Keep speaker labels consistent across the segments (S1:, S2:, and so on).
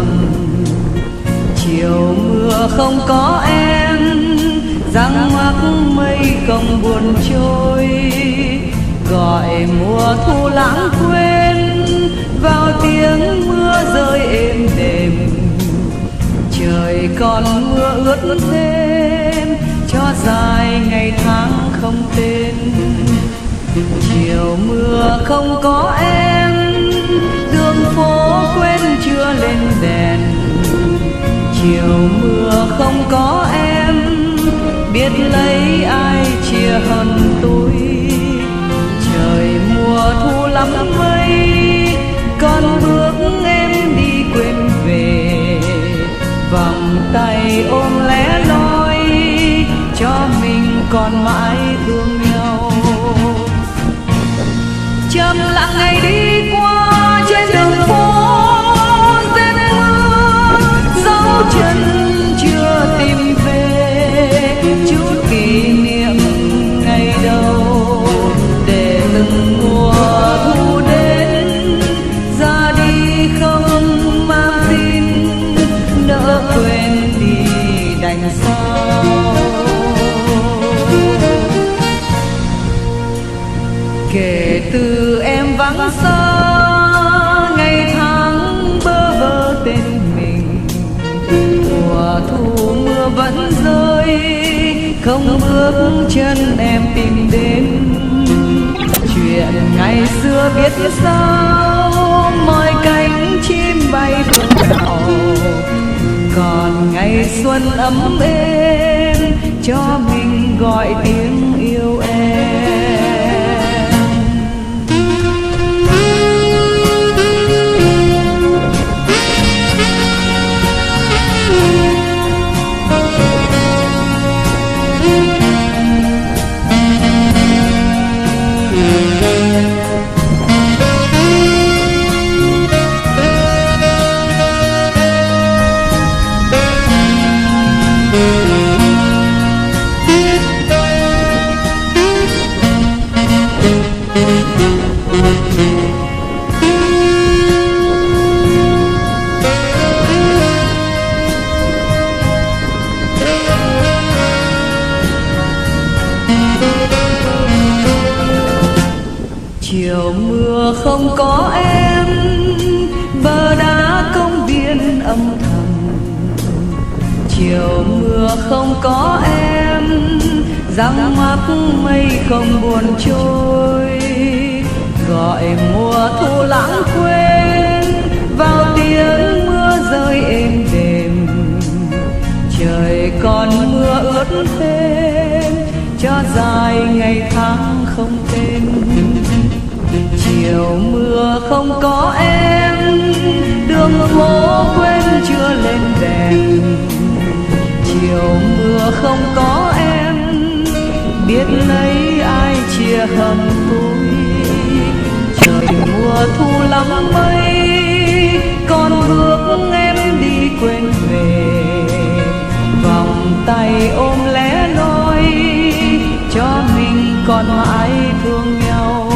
S1: thầm. Chiều mưa không có em, dáng mắc mây không buồn trôi, gọi mùa thu lãng quên vào tiếng mưa rơi êm đềm. Trời còn mưa ướt thêm cho dài ngày tháng không tên. Chiều mưa không có em, đường phố quên chưa lên đèn. Chiều mưa không có em, biết lấy ai chia hơn tôi. Trời mùa thu lắm mây, con bước em đi quên về. Vòng tay ôm lẻ loi, cho mình còn mãi thương nhau. Chậm lặng ngày đi qua trên đường phố rét mưa, dấu chân chưa tìm về chút kỷ niệm ngày đầu. Để từng mùa thu đến ra đi không mang tin, nỡ quên thì đành sao. Kể từ em vắng xa, ngày tháng bơ vơ tên mình. Mùa thu mưa vẫn rơi, không bước chân em tìm đến. Chuyện ngày xưa biết sao, mọi cánh chim bay phương nào. Còn ngày xuân ấm êm, cho mình gọi tiếng yêu em. Chiều mưa không có em, bờ đá công viên âm thầm. Chiều mưa không có em, dáng mắc mây không buồn trôi, gọi mùa thu lãng quên vào tiếng mưa rơi êm đềm. Trời còn mưa ướt thêm cho dài ngày tháng không tên. Chiều mưa không có em, đường phố quên chưa lên đèn. Chiều mưa không có em, biết lấy ai chia hầm tôi. Trời mùa thu lắm mây, con bước em đi quên về. Vòng tay ôm lẻ loi, cho mình còn mãi thương nhau.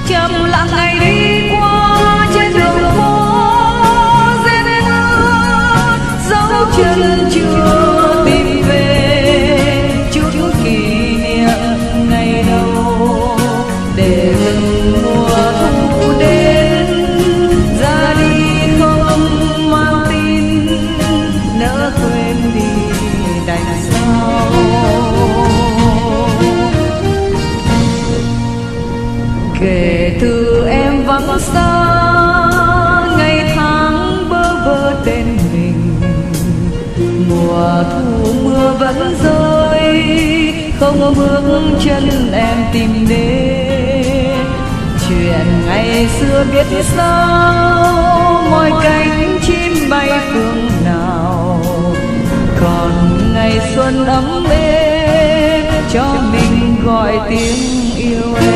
S1: Chậm lặng ngày đi qua trên đường phố rét mưa, dấu chân chưa tìm về chút kỷ niệm ngày đầu. Để từng mùa thu đến ra đi không mang tin, nỡ quên đi đành sao. Kể từ em vắng xa, ngày tháng bơ vơ tên mình. Mùa thu mưa vẫn rơi, không bước chân em tìm đến. Chuyện ngày xưa biết sao, mọi cánh chim bay phương nào. Còn ngày xuân ấm êm, cho mình gọi tiếng yêu em.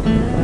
S1: Thank you.